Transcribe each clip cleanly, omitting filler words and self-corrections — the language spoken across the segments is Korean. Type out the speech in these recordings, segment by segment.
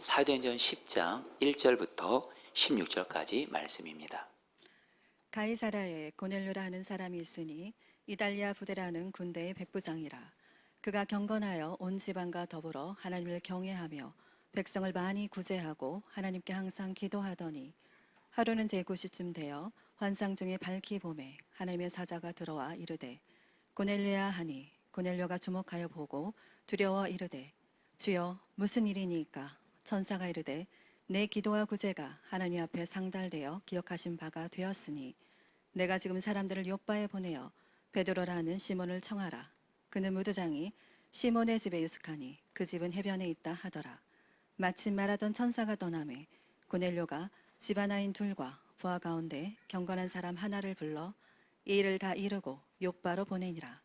사도행전 10장 1절부터 16절까지 말씀입니다. 가이사라에 고넬료라 하는 사람이 있으니 이달리아 부대라는 군대의 백부장이라. 그가 경건하여 온 지방과 더불어 하나님을 경외하며 백성을 많이 구제하고 하나님께 항상 기도하더니, 하루는 제9시쯤 되어 환상 중에 밝히 보매 하나님의 사자가 들어와 이르되 고넬료야 하니, 고넬료가 주목하여 보고 두려워 이르되 주여 무슨 일이니까? 천사가 이르되 내 기도와 구제가 하나님 앞에 상달되어 기억하신 바가 되었으니 내가 지금 사람들을 요바에 보내어 베드로라 하는 시몬을 청하라. 그는 무두장이 시몬의 집에 유숙하니 그 집은 해변에 있다 하더라. 마침 말하던 천사가 떠나매 고넬료가 집 하나인 둘과 부하 가운데 경건한 사람 하나를 불러 이 일을 다 이루고 요바로 보내니라.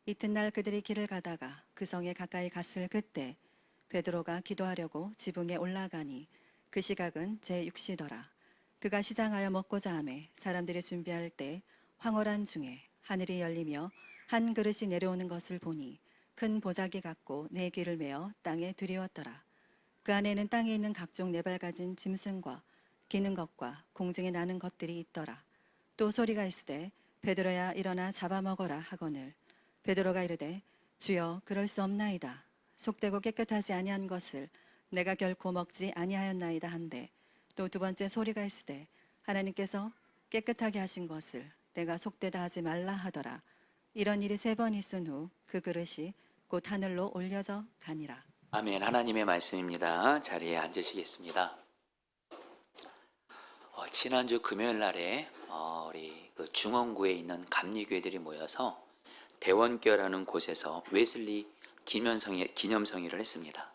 이튿날 그들이 길을 가다가 그 성에 가까이 갔을 그때 베드로가 기도하려고 지붕에 올라가니 그 시각은 제6시더라. 그가 시장하여 먹고자 하매 사람들이 준비할 때 황홀한 중에 하늘이 열리며 한 그릇이 내려오는 것을 보니 큰 보자기 같고 네 귀를 메어 땅에 들이웠더라. 그 안에는 땅에 있는 각종 네발 가진 짐승과 기는 것과 공중에 나는 것들이 있더라. 또 소리가 있으되 베드로야 일어나 잡아먹어라 하거늘 베드로가 이르되 주여 그럴 수 없나이다. 속되고 깨끗하지 아니한 것을 내가 결코 먹지 아니하였나이다 한데, 또 두 번째 소리가 있으되 하나님께서 깨끗하게 하신 것을 내가 속되다 하지 말라 하더라. 이런 일이 3번 있은 후 그 그릇이 곧 하늘로 올려져 가니라. 아멘. 하나님의 말씀입니다. 자리에 앉으시겠습니다. 지난주 금요일 날에 우리 그 중원구에 있는 감리교회들이 모여서 대원교라는 곳에서 웨슬리 기념성회를 했습니다.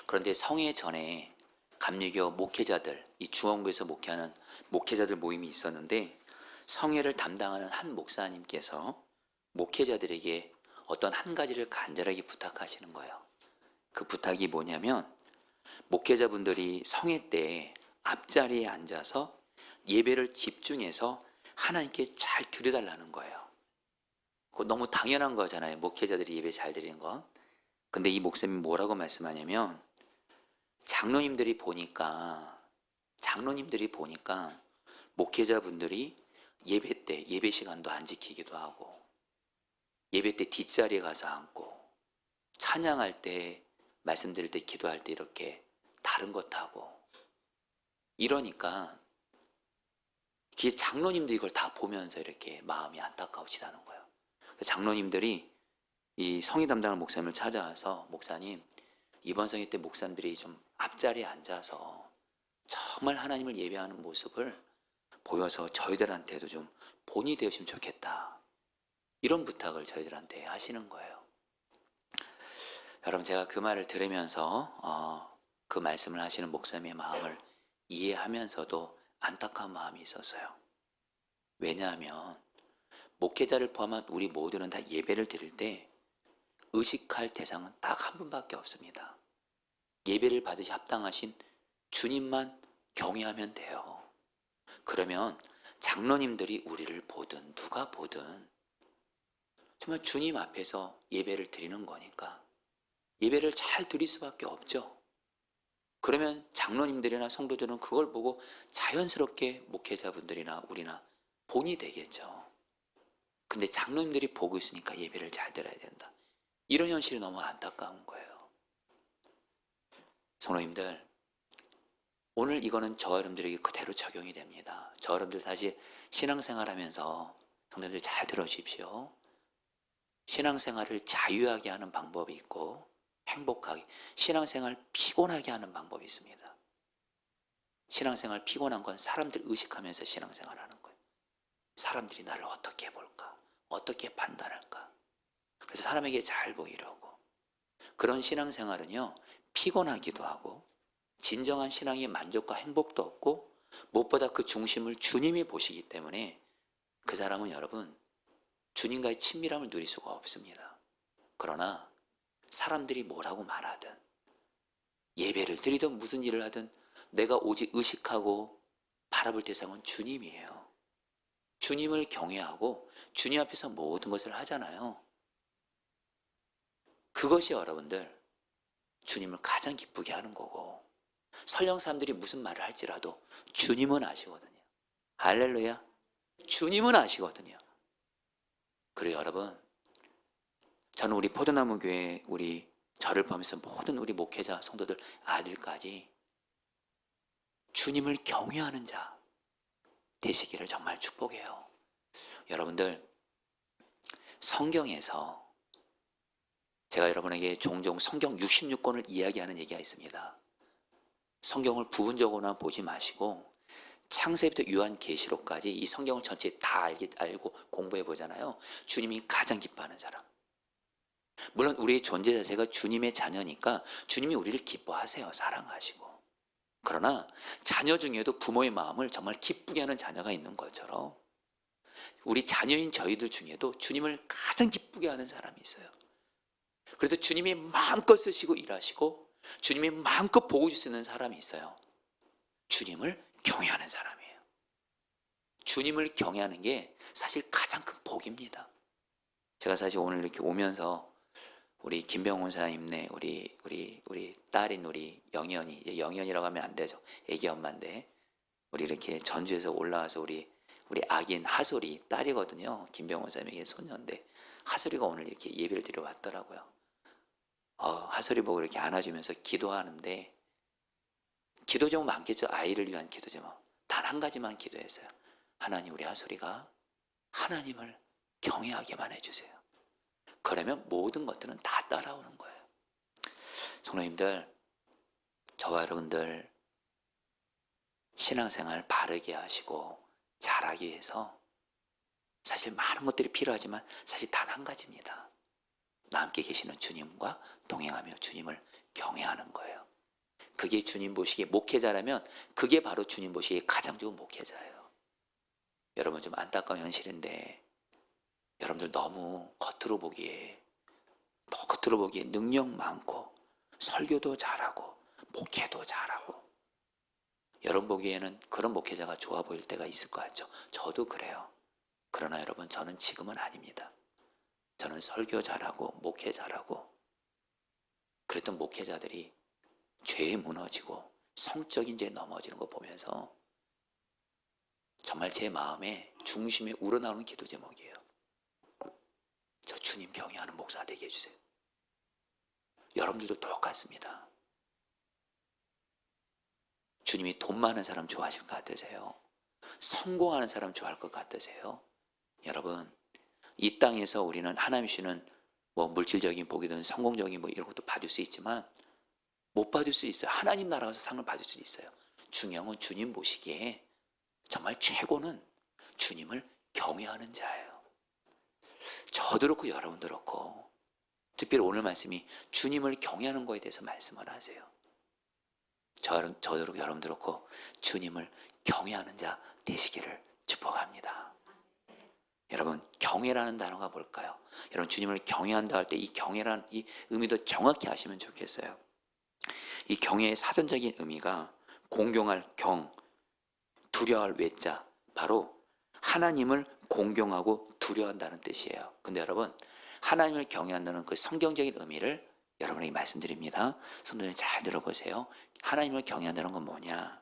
그런데 성회 전에 감리교 목회자들, 이 중원구에서 목회하는 목회자들 모임이 있었는데, 성회를 담당하는 한 목사님께서 목회자들에게 어떤 한 가지를 간절하게 부탁하시는 거예요. 그 부탁이 뭐냐면, 목회자분들이 성회 때 앞자리에 앉아서 예배를 집중해서 하나님께 잘 드려달라는 거예요. 그거 너무 당연한 거잖아요. 목회자들이 예배 잘 드리는 건. 근데 이 목사님이 뭐라고 말씀하냐면, 장로님들이 보니까 목회자분들이 예배 때 예배 시간도 안 지키기도 하고, 예배 때 뒷자리에 가서 앉고, 찬양할 때 말씀드릴 때 기도할 때 이렇게 다른 것 하고, 이러니까 그 장로님들이 이걸 다 보면서 이렇게 마음이 안타까우시다는 거예요. 장로님들이 이 성의 담당하는 목사님을 찾아와서, 목사님, 이번 성회 때 목사님들이 좀 앞자리에 앉아서 정말 하나님을 예배하는 모습을 보여서 저희들한테도 좀 본이 되었으면 좋겠다, 이런 부탁을 저희들한테 하시는 거예요. 여러분, 제가 그 말을 들으면서 그 말씀을 하시는 목사님의 마음을 이해하면서도 안타까운 마음이 있었어요. 왜냐하면 목회자를 포함한 우리 모두는 다 예배를 드릴 때 의식할 대상은 딱 한 분밖에 없습니다. 예배를 받으시 합당하신 주님만 경외하면 돼요. 그러면 장로님들이 우리를 보든 누가 보든 정말 주님 앞에서 예배를 드리는 거니까 예배를 잘 드릴 수밖에 없죠. 그러면 장로님들이나 성도들은 그걸 보고 자연스럽게 목회자분들이나 우리나 본이 되겠죠. 근데 장로님들이 보고 있으니까 예배를 잘 드려야 된다, 이런 현실이 너무 안타까운 거예요. 성도님들, 오늘 이거는 저 여러분들에게 그대로 적용이 됩니다. 저 여러분들 사실 신앙생활 하면서, 성도님들 잘 들어주십시오. 신앙생활을 자유하게 하는 방법이 있고 행복하게, 신앙생활 피곤하게 하는 방법이 있습니다. 신앙생활 피곤한 건 사람들 의식하면서 신앙생활 하는 거예요. 사람들이 나를 어떻게 볼까? 어떻게 판단할까? 그래서 사람에게 잘 보이려고. 그런 신앙생활은요, 피곤하기도 하고 진정한 신앙의 만족과 행복도 없고, 무엇보다 그 중심을 주님이 보시기 때문에 그 사람은 여러분 주님과의 친밀함을 누릴 수가 없습니다. 그러나 사람들이 뭐라고 말하든, 예배를 드리든 무슨 일을 하든 내가 오직 의식하고 바라볼 대상은 주님이에요. 주님을 경외하고 주님 앞에서 모든 것을 하잖아요. 그것이 여러분들 주님을 가장 기쁘게 하는 거고, 설령 사람들이 무슨 말을 할지라도 주님은 아시거든요. 할렐루야. 주님은 아시거든요. 그리고 여러분, 저는 우리 포도나무 교회 저를 포함해서 모든 우리 목회자 성도들 아들까지 주님을 경외하는 자 되시기를 정말 축복해요. 여러분들, 성경에서 제가 여러분에게 종종 성경 66권을 이야기하는 얘기가 있습니다. 성경을 부분적으로만 보지 마시고 창세부터 요한계시록까지 이 성경을 전체 다 알고 공부해 보잖아요. 주님이 가장 기뻐하는 사람. 물론 우리의 존재 자체가 주님의 자녀니까 주님이 우리를 기뻐하세요. 사랑하시고. 그러나 자녀 중에도 부모의 마음을 정말 기쁘게 하는 자녀가 있는 것처럼 우리 자녀인 저희들 중에도 주님을 가장 기쁘게 하는 사람이 있어요. 그래서 주님이 마음껏 쓰시고 일하시고 주님이 마음껏 보고 주시는 사람이 있어요. 주님을 경외하는 사람이에요. 주님을 경외하는 게 사실 가장 큰 복입니다. 제가 사실 오늘 이렇게 오면서 우리 김병훈 사님네 우리 딸인 우리 영현이, 이제 영현이라고 하면 안 되죠. 애기 엄마인데 우리 이렇게 전주에서 올라와서 우리 아기인 하솔이 딸이거든요. 김병훈 사님에게 손녀인데 하솔이가 오늘 이렇게 예배를 드려 왔더라고요. 하솔이 보고 이렇게 안아주면서 기도하는데 기도 좀 많겠죠. 아이를 위한 기도죠. 단 한 가지만 기도했어요. 하나님, 우리 하솔이가 하나님을 경외하게만 해주세요. 그러면 모든 것들은 다 따라오는 거예요. 성도님들, 저와 여러분들 신앙생활 바르게 하시고 잘하기 위해서 사실 많은 것들이 필요하지만 사실 단 한 가지입니다. 나 함께 계시는 주님과 동행하며 주님을 경외하는 거예요. 그게 주님 보시기에 목회자라면 그게 바로 주님 보시기에 가장 좋은 목회자예요. 여러분, 좀 안타까운 현실인데 여러분들 너무 겉으로 보기에 능력 많고 설교도 잘하고 목회도 잘하고 여러분 보기에는 그런 목회자가 좋아 보일 때가 있을 것 같죠. 저도 그래요. 그러나 여러분, 저는 지금은 아닙니다. 저는 설교 잘하고 목회 잘하고 그랬던 목회자들이 죄에 무너지고 성적인 죄에 넘어지는 거 보면서 정말 제 마음에 중심에 우러나오는 기도 제목이에요. 저 주님 경외하는 목사 되게 해주세요. 여러분들도 똑같습니다. 주님이 돈 많은 사람 좋아하실 것 같으세요? 성공하는 사람 좋아할 것 같으세요? 여러분, 이 땅에서 우리는 하나님 주시는 물질적인 복이든 성공적인 이런 것도 받을 수 있지만 못 받을 수 있어요. 하나님 나라 가서 상을 받을 수 있어요. 중요한 건 주님 보시기에 정말 최고는 주님을 경외하는 자예요. 저도 그렇고 여러분도 그렇고 특별히 오늘 말씀이 주님을 경외하는 거에 대해서 말씀을 하세요. 저도 그렇고 여러분도 그렇고 주님을 경외하는 자 되시기를 축복합니다. 여러분, 경외라는 단어가 뭘까요? 여러분, 주님을 경외한다 할 때 이 경외라는 이 의미도 정확히 아시면 좋겠어요. 이 경외의 사전적인 의미가 공경할 경, 두려워할 외자, 바로 하나님을 공경하고 두려워한다는 뜻이에요. 근데 여러분, 하나님을 경외한다는 그 성경적인 의미를 여러분에게 말씀드립니다. 성도님 잘 들어보세요. 하나님을 경외한다는 건 뭐냐?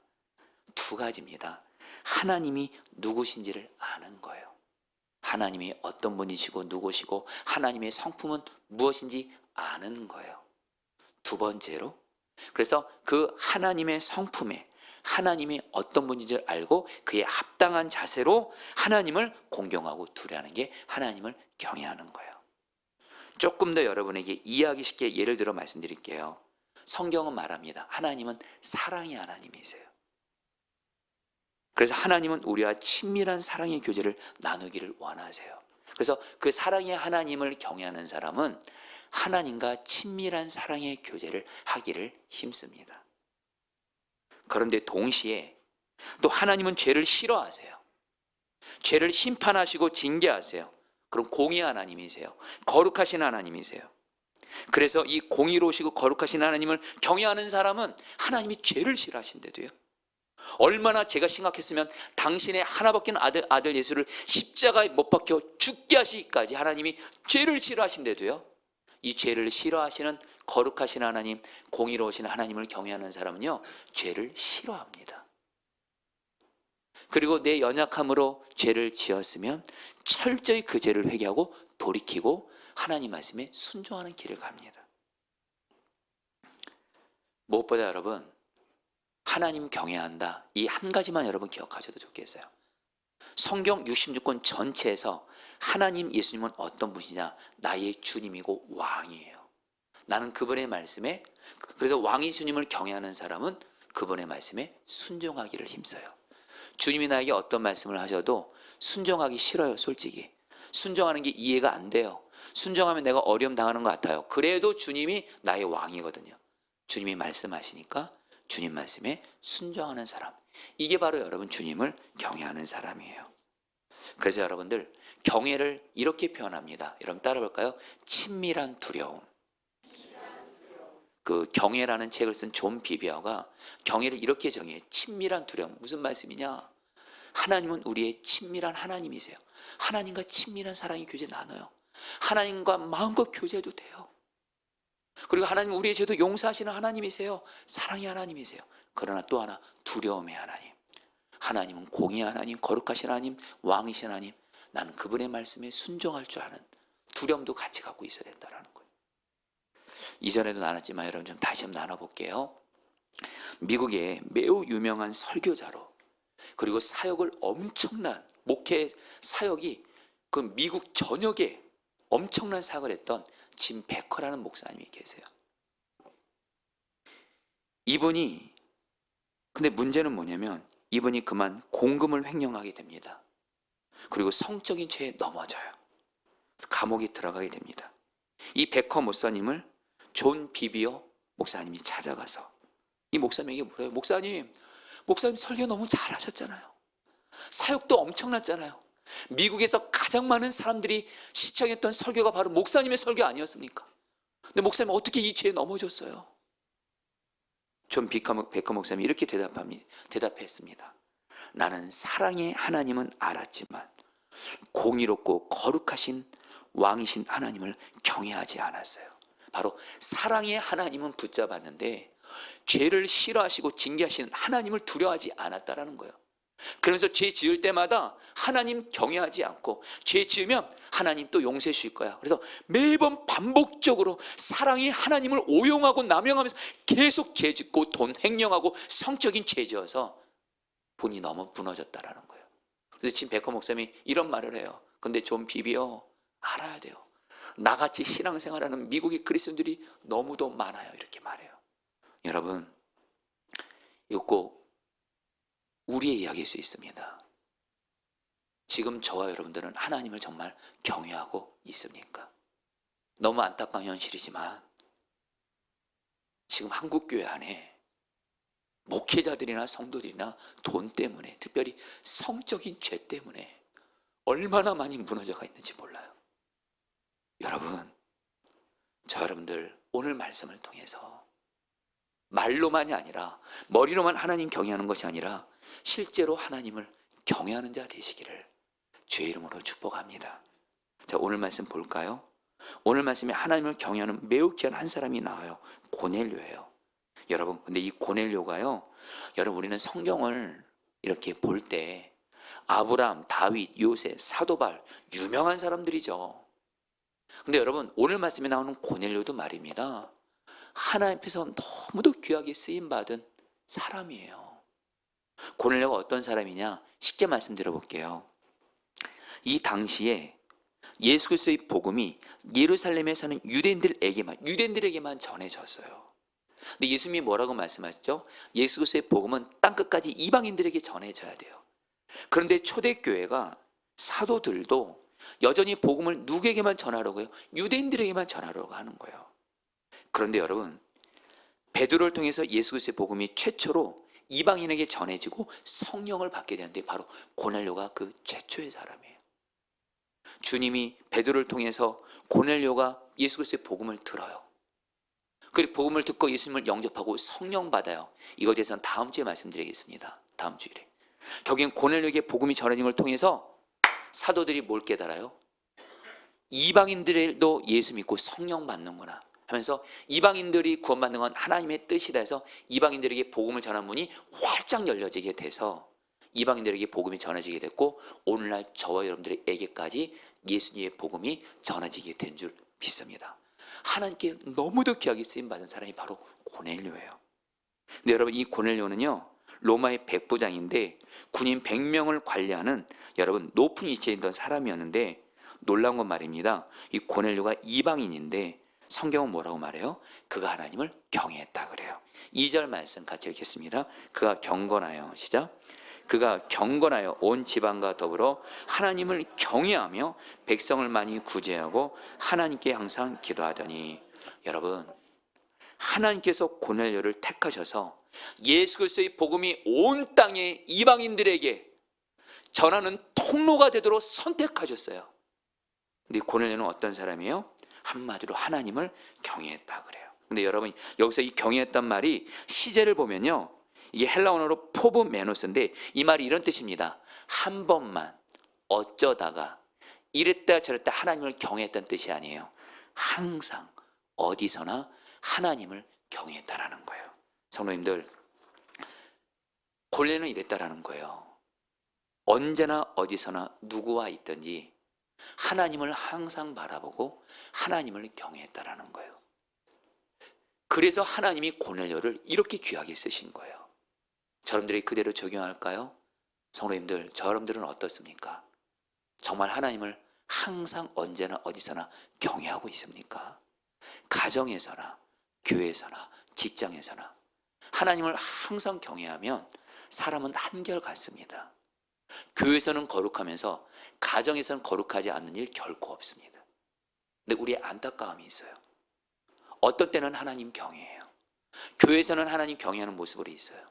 두 가지입니다. 하나님이 누구신지를 아는 거예요. 하나님이 어떤 분이시고 누구시고 하나님의 성품은 무엇인지 아는 거예요. 두 번째로, 그래서 그 하나님의 성품에 하나님이 어떤 분인지 알고 그에 합당한 자세로 하나님을 공경하고 두려워하는 게 하나님을 경외하는 거예요. 조금 더 여러분에게 이해하기 쉽게 예를 들어 말씀드릴게요. 성경은 말합니다. 하나님은 사랑의 하나님이세요. 그래서 하나님은 우리와 친밀한 사랑의 교제를 나누기를 원하세요. 그래서 그 사랑의 하나님을 경외하는 사람은 하나님과 친밀한 사랑의 교제를 하기를 힘씁니다. 그런데 동시에 또 하나님은 죄를 싫어하세요. 죄를 심판하시고 징계하세요. 그럼 공의 하나님이세요. 거룩하신 하나님이세요. 그래서 이 공의로우시고 거룩하신 하나님을 경외하는 사람은 하나님이 죄를 싫어하신대도요. 얼마나 죄가 심각했으면 당신의 하나밖에 없는 아들 예수를 십자가에 못 박혀 죽게 하시기까지 하나님이 죄를 싫어하신대도요. 이 죄를 싫어하시는 거룩하신 하나님, 공의로우신 하나님을 경외하는 사람은요, 죄를 싫어합니다. 그리고 내 연약함으로 죄를 지었으면 철저히 그 죄를 회개하고 돌이키고 하나님 말씀에 순종하는 길을 갑니다. 무엇보다 여러분, 하나님 경외한다, 이 한 가지만 여러분 기억하셔도 좋겠어요. 성경 66권 전체에서 하나님 예수님은 어떤 분이냐? 나의 주님이고 왕이에요. 나는 그분의 말씀에, 그래서 왕이 주님을 경외하는 사람은 그분의 말씀에 순종하기를 힘써요. 주님이 나에게 어떤 말씀을 하셔도 순종하기 싫어요. 솔직히 순종하는 게 이해가 안 돼요. 순종하면 내가 어려움 당하는 것 같아요. 그래도 주님이 나의 왕이거든요. 주님이 말씀하시니까 주님 말씀에 순종하는 사람, 이게 바로 여러분 주님을 경외하는 사람이에요. 그래서 여러분들 경외를 이렇게 표현합니다. 여러분 따라 볼까요? 친밀한 두려움. 그 경외라는 책을 쓴 존 비비어가 경외를 이렇게 정해요. 친밀한 두려움. 무슨 말씀이냐? 하나님은 우리의 친밀한 하나님이세요. 하나님과 친밀한 사랑의 교제 나눠요. 하나님과 마음껏 교제해도 돼요. 그리고 하나님 우리의 죄도 용서하시는 하나님이세요. 사랑의 하나님이세요. 그러나 또 하나 두려움의 하나님. 하나님은 공의의 하나님, 거룩하신 하나님, 왕이신 하나님. 나는 그분의 말씀에 순종할 줄 아는 두려움도 같이 갖고 있어야 된다는 거예요. 이전에도 나눴지만 여러분 좀 다시 한번 나눠볼게요. 미국의 매우 유명한 설교자로, 그리고 사역을 엄청난 목회 사역이 그 미국 전역에 엄청난 사역을 했던 짐 베커라는 목사님이 계세요. 이분이, 근데 문제는 뭐냐면 이분이 그만 공금을 횡령하게 됩니다. 그리고 성적인 죄에 넘어져요. 감옥에 들어가게 됩니다. 이 베커 목사님을 존 비비어 목사님이 찾아가서 이 목사님에게 물어요. 목사님 설교 너무 잘하셨잖아요. 사역도 엄청났잖아요. 미국에서 가장 많은 사람들이 시청했던 설교가 바로 목사님의 설교 아니었습니까? 근데 목사님 어떻게 이 죄에 넘어졌어요? 존 베커 목사님이 이렇게 대답했습니다. 나는 사랑의 하나님은 알았지만 공의롭고 거룩하신 왕이신 하나님을 경외하지 않았어요. 바로 사랑의 하나님은 붙잡았는데 죄를 싫어하시고 징계하시는 하나님을 두려워하지 않았다라는 거예요. 그래서 죄 지을 때마다 하나님 경외하지 않고, 죄 지으면 하나님 또 용서해 주실 거야. 그래서 매번 반복적으로 사랑의 하나님을 오용하고 남용하면서 계속 죄 짓고 돈 횡령하고 성적인 죄 지어서 본이 너무 무너졌다라는 거예요. 그래서 지금 베커 목사님이 이런 말을 해요. 근데 존 비비어 알아야 돼요. 나같이 신앙생활하는 미국의 그리스도인들이 너무도 많아요. 이렇게 말해요. 여러분, 이거 꼭 우리의 이야기일 수 있습니다. 지금 저와 여러분들은 하나님을 정말 경외하고 있습니까? 너무 안타까운 현실이지만 지금 한국교회 안에 목회자들이나 성도들이나 돈 때문에, 특별히 성적인 죄 때문에 얼마나 많이 무너져가 있는지 몰라요. 여러분, 저 여러분들 오늘 말씀을 통해서 말로만이 아니라, 머리로만 하나님 경외하는 것이 아니라 실제로 하나님을 경외하는 자 되시기를 주의 이름으로 축복합니다. 자, 오늘 말씀 볼까요? 오늘 말씀에 하나님을 경외하는 매우 귀한 한 사람이 나와요. 고넬료예요. 여러분, 근데 이 고넬료가요, 여러분 우리는 성경을 이렇게 볼 때 아브라함, 다윗, 요새, 사도발 유명한 사람들이죠. 근데 여러분 오늘 말씀에 나오는 고넬료도 말입니다, 하나님 앞에서 너무도 귀하게 쓰임받은 사람이에요. 고넬료가 어떤 사람이냐? 쉽게 말씀드려 볼게요. 이 당시에 예수 그리스도의 복음이 예루살렘에 사는 유대인들에게만 전해졌어요. 근데 예수님이 뭐라고 말씀하셨죠? 예수 그리스도의 복음은 땅끝까지 이방인들에게 전해져야 돼요. 그런데 초대교회가, 사도들도 여전히 복음을 누구에게만 전하려고요? 유대인들에게만 전하려고 하는 거예요. 그런데 여러분, 베드로를 통해서 예수 그리스도의 복음이 최초로 이방인에게 전해지고 성령을 받게 되는데 바로 고넬료가 그 최초의 사람이에요. 주님이 베드로를 통해서 고넬료가 예수 그리스도의 복음을 들어요. 그리고 복음을 듣고 예수님을 영접하고 성령 받아요. 이거에 대해서는 다음 주에 말씀드리겠습니다. 다음 주일에. 결국엔 고넬료에게 복음이 전해진 걸 통해서 사도들이 뭘 깨달아요? 이방인들도 예수 믿고 성령 받는구나. 하면서 이방인들이 구원받는 건 하나님의 뜻이다 해서 이방인들에게 복음을 전한 문이 활짝 열려지게 돼서 이방인들에게 복음이 전해지게 됐고 오늘날 저와 여러분들에게까지 예수님의 복음이 전해지게 된 줄 믿습니다. 하나님께 너무도 귀하게 쓰임받은 사람이 바로 고넬료예요. 근데 여러분 이 고넬료는요 로마의 백부장인데 군인 100명을 관리하는 여러분 높은 위치에 있던 사람이었는데 놀라운 건 말입니다. 이 고넬료가 이방인인데 성경은 뭐라고 말해요? 그가 하나님을 경외했다 그래요. 2절 말씀 같이 읽겠습니다. 그가 경건하여 시작. 그가 경건하여 온 지방과 더불어 하나님을 경외하며 백성을 많이 구제하고 하나님께 항상 기도하더니 여러분 하나님께서 고넬료를 택하셔서 예수 그리스도의 복음이 온 땅의 이방인들에게 전하는 통로가 되도록 선택하셨어요. 근데 고넬료는 어떤 사람이에요? 한마디로 하나님을 경외했다 그래요. 근데 여러분 여기서 이 경외했단 말이 시제를 보면요 이게 헬라어로 포브메노스인데 이 말이 이런 뜻입니다. 한 번만 어쩌다가 이랬다 저랬다 하나님을 경외했다는 뜻이 아니에요. 항상 어디서나 하나님을 경외했다라는 거예요. 성도님들 고넬료는 이랬다라는 거예요. 언제나 어디서나 누구와 있든지 하나님을 항상 바라보고 하나님을 경외했다라는 거예요. 그래서 하나님이 고넬료를 이렇게 귀하게 쓰신 거예요. 여러분들이 그대로 적용할까요? 성도님들, 여러분들은 어떻습니까? 정말 하나님을 항상 언제나 어디서나 경외하고 있습니까? 가정에서나 교회에서나 직장에서나 하나님을 항상 경외하면 사람은 한결같습니다. 교회에서는 거룩하면서 가정에서는 거룩하지 않는 일 결코 없습니다. 근데 우리의 안타까움이 있어요. 어떤 때는 하나님 경외해요. 교회에서는 하나님 경외하는 모습으로 있어요.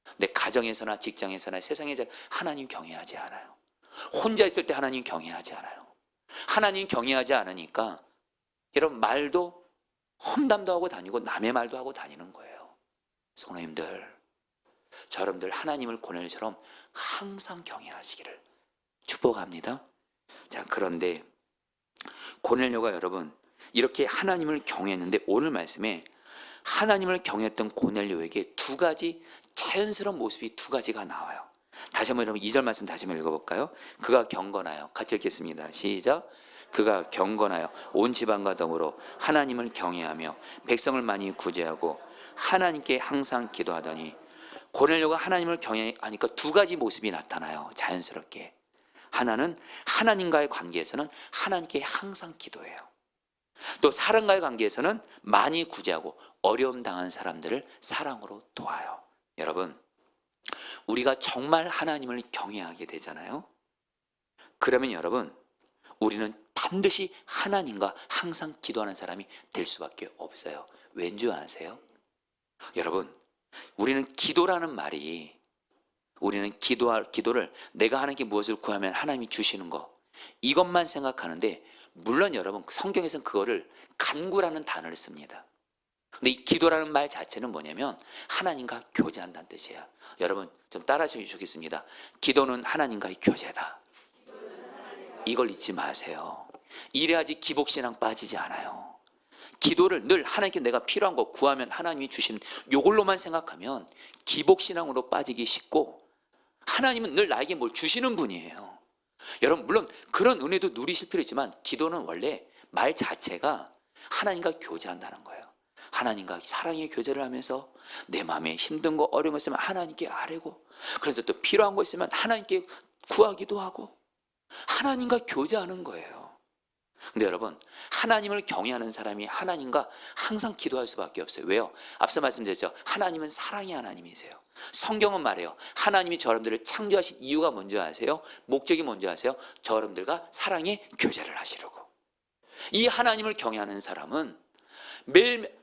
근데 가정에서나 직장에서나 세상에서 하나님 경외하지 않아요. 혼자 있을 때 하나님 경외하지 않아요. 하나님 경외하지 않으니까 여러분 말도 험담도 하고 다니고 남의 말도 하고 다니는 거예요. 성도님들, 여러분들 하나님을 고넬료처럼 항상 경외하시기를 축복합니다. 자, 그런데 고넬료가 여러분 이렇게 하나님을 경외했는데 오늘 말씀에 하나님을 경외했던 고넬료에게 두 가지 자연스러운 모습이 두 가지가 나와요. 다시 한번 여러분 2절 말씀 다시 한번 읽어볼까요? 그가 경건하여 같이 읽겠습니다. 시작. 그가 경건하여 온 지방과 더불어 하나님을 경외하며 백성을 많이 구제하고 하나님께 항상 기도하더니 고넬료가 하나님을 경외하니까 두 가지 모습이 나타나요. 자연스럽게. 하나는 하나님과의 관계에서는 하나님께 항상 기도해요. 또 사람과의 관계에서는 많이 구제하고 어려움 당한 사람들을 사랑으로 도와요. 여러분, 우리가 정말 하나님을 경외하게 되잖아요. 그러면 여러분, 우리는 반드시 하나님과 항상 기도하는 사람이 될 수밖에 없어요. 왠 줄 아세요? 여러분, 우리는 기도라는 말이 우리는 기도를 내가 하나님께 무엇을 구하면 하나님이 주시는 거 이것만 생각하는데 물론 여러분 성경에서는 그거를 간구라는 단어를 씁니다. 근데 이 기도라는 말 자체는 뭐냐면 하나님과 교제한다는 뜻이에요. 여러분 좀 따라해 주시면 좋겠습니다. 기도는 하나님과의 교제다. 이걸 잊지 마세요. 이래야지 기복신앙 빠지지 않아요. 기도를 늘 하나님께 내가 필요한 거 구하면 하나님이 주시는 이걸로만 생각하면 기복신앙으로 빠지기 쉽고 하나님은 늘 나에게 뭘 주시는 분이에요. 여러분 물론 그런 은혜도 누리실 필요 있지만 기도는 원래 말 자체가 하나님과 교제한다는 거예요. 하나님과 사랑의 교제를 하면서 내 마음에 힘든 거 어려운 거 있으면 하나님께 아뢰고 그래서 또 필요한 거 있으면 하나님께 구하기도 하고 하나님과 교제하는 거예요. 근데 여러분 하나님을 경외하는 사람이 하나님과 항상 기도할 수밖에 없어요. 왜요? 앞서 말씀드렸죠. 하나님은 사랑의 하나님이세요. 성경은 말해요. 하나님이 여러분들을 창조하신 이유가 뭔지 아세요? 목적이 뭔지 아세요? 여러분들과 사랑의 교제를 하시려고. 이 하나님을 경외하는 사람은 매일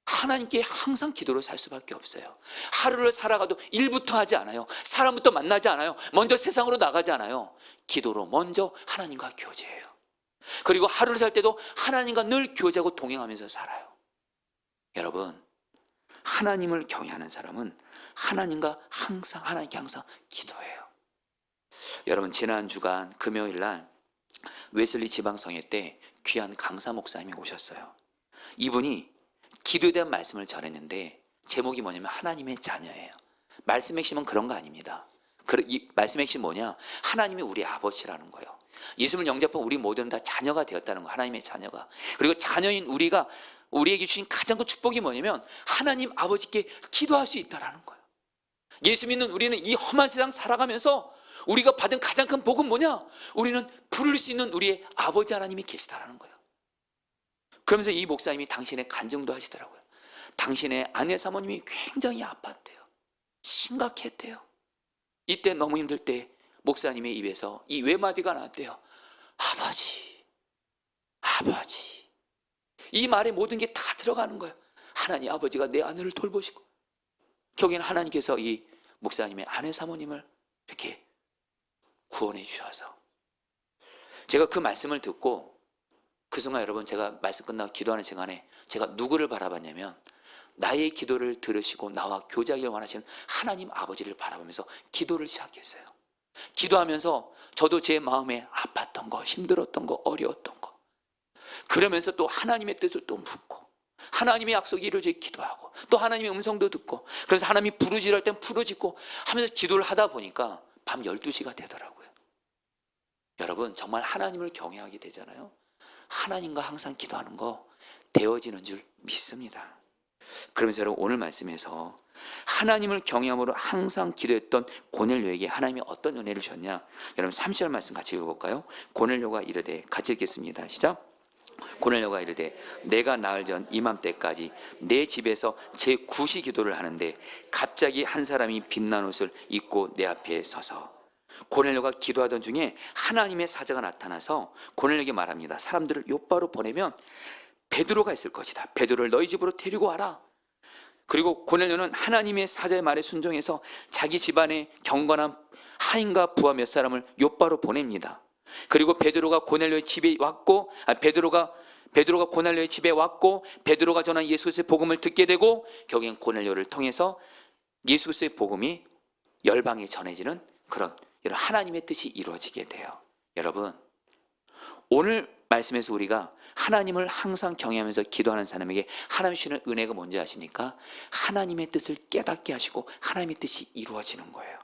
하나님께 항상 기도로 살 수밖에 없어요. 하루를 살아가도 일부터 하지 않아요. 사람부터 만나지 않아요. 먼저 세상으로 나가지 않아요. 기도로 먼저 하나님과 교제해요. 그리고 하루를 살 때도 하나님과 늘 교제하고 동행하면서 살아요. 여러분 하나님을 경외하는 사람은 하나님께 항상 기도해요. 여러분 지난 주간 금요일 날 웨슬리 지방성회 때 귀한 강사 목사님이 오셨어요. 이분이 기도에 대한 말씀을 전했는데 제목이 뭐냐면 하나님의 자녀예요. 말씀의 핵심은 그런 거 아닙니다. 이 말씀의 핵심 뭐냐? 하나님이 우리 아버지라는 거예요. 예수님을 영접한 우리 모두는 다 자녀가 되었다는 거, 하나님의 자녀가. 그리고 자녀인 우리가 우리에게 주신 가장 큰 축복이 뭐냐면 하나님 아버지께 기도할 수 있다라는 거예요. 예수 믿는 우리는 이 험한 세상 살아가면서 우리가 받은 가장 큰 복은 뭐냐? 우리는 부를 수 있는 우리의 아버지 하나님이 계시다라는 거예요. 그러면서 이 목사님이 당신의 간증도 하시더라고요. 당신의 아내 사모님이 굉장히 아팠대요. 심각했대요. 이때 너무 힘들 때 목사님의 입에서 이 외마디가 나왔대요. 아버지, 아버지. 이 말에 모든 게 다 들어가는 거예요. 하나님 아버지가 내 아내를 돌보시고, 결국에는 하나님께서 이 목사님의 아내 사모님을 이렇게 구원해 주셔서, 제가 그 말씀을 듣고 그 순간 여러분, 제가 말씀 끝나고 기도하는 시간에 제가 누구를 바라봤냐면 나의 기도를 들으시고 나와 교제하기를 원하시는 하나님 아버지를 바라보면서 기도를 시작했어요. 기도하면서 저도 제 마음에 아팠던 거, 힘들었던 거, 어려웠던 거, 그러면서 또 하나님의 뜻을 또 묻고, 하나님의 약속이 이루어지게 기도하고, 또 하나님의 음성도 듣고, 그래서 하나님이 부르짖을 땐 부르짖고 하면서 기도를 하다 보니까 밤 12시가 되더라고요. 여러분, 정말 하나님을 경외하게 되잖아요. 하나님과 항상 기도하는 거 되어지는 줄 믿습니다. 그러면서 여러분, 오늘 말씀에서 하나님을 경외함으로 항상 기도했던 고넬료에게 하나님이 어떤 은혜를 주셨냐? 여러분 30절 말씀 같이 읽어볼까요? 고넬료가 이르되, 같이 읽겠습니다. 시작. 고넬료가 이르되, 내가 나흘 전 이맘때까지 내 집에서 제 구시 기도를 하는데 갑자기 한 사람이 빛난 옷을 입고 내 앞에 서서, 고넬료가 기도하던 중에 하나님의 사자가 나타나서 고넬료에게 말합니다. 사람들을 욥바로 보내면 베드로가 있을 것이다. 베드로를 너희 집으로 데리고 와라. 그리고 고넬료는 하나님의 사자의 말에 순종해서 자기 집안에 경건한 하인과 부하 몇 사람을 욥바로 보냅니다. 그리고 베드로가 고넬료의 집에 왔고, 베드로가 고넬료의 집에 왔고, 베드로가 전한 예수 그리스도의 복음을 듣게 되고, 결국엔 고넬료를 통해서 예수 그리스도의 복음이 열방에 전해지는 그런 이런 하나님의 뜻이 이루어지게 돼요. 여러분, 오늘 말씀에서 우리가 하나님을 항상 경외하면서 기도하는 사람에게 하나님이 주시는 은혜가 뭔지 아십니까? 하나님의 뜻을 깨닫게 하시고 하나님의 뜻이 이루어지는 거예요.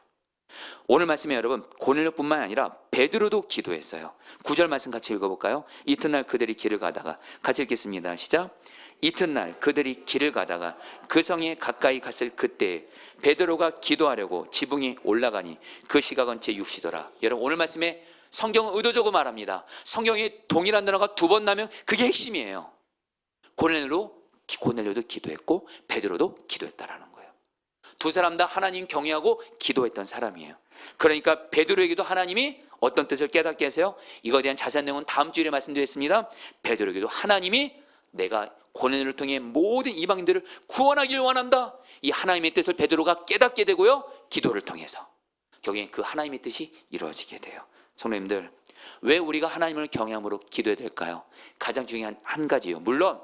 오늘 말씀에 여러분, 고넬료뿐만 아니라 베드로도 기도했어요. 9절 말씀 같이 읽어볼까요? 이튿날 그들이 길을 가다가, 같이 읽겠습니다. 시작. 이튿날 그들이 길을 가다가 그 성에 가까이 갔을 그때 베드로가 기도하려고 지붕에 올라가니 그 시각은 제6시더라. 여러분, 오늘 말씀에 성경은 의도적으로 말합니다. 성경에 동일한 단어가 두 번 나면 그게 핵심이에요. 고넬료도 기도했고 베드로도 기도했다라는 거예요. 두 사람 다 하나님 경외하고 기도했던 사람이에요. 그러니까 베드로에게도 하나님이 어떤 뜻을 깨닫게 하세요? 이거에 대한 자세한 내용은 다음 주일에 말씀드렸습니다. 베드로에게도 하나님이 내가 고넬료를 통해 모든 이방인들을 구원하기를 원한다, 이 하나님의 뜻을 베드로가 깨닫게 되고요, 기도를 통해서 결국엔 그 하나님의 뜻이 이루어지게 돼요. 성도님들, 왜 우리가 하나님을 경외함으로 기도해야 될까요? 가장 중요한 한 가지예요. 물론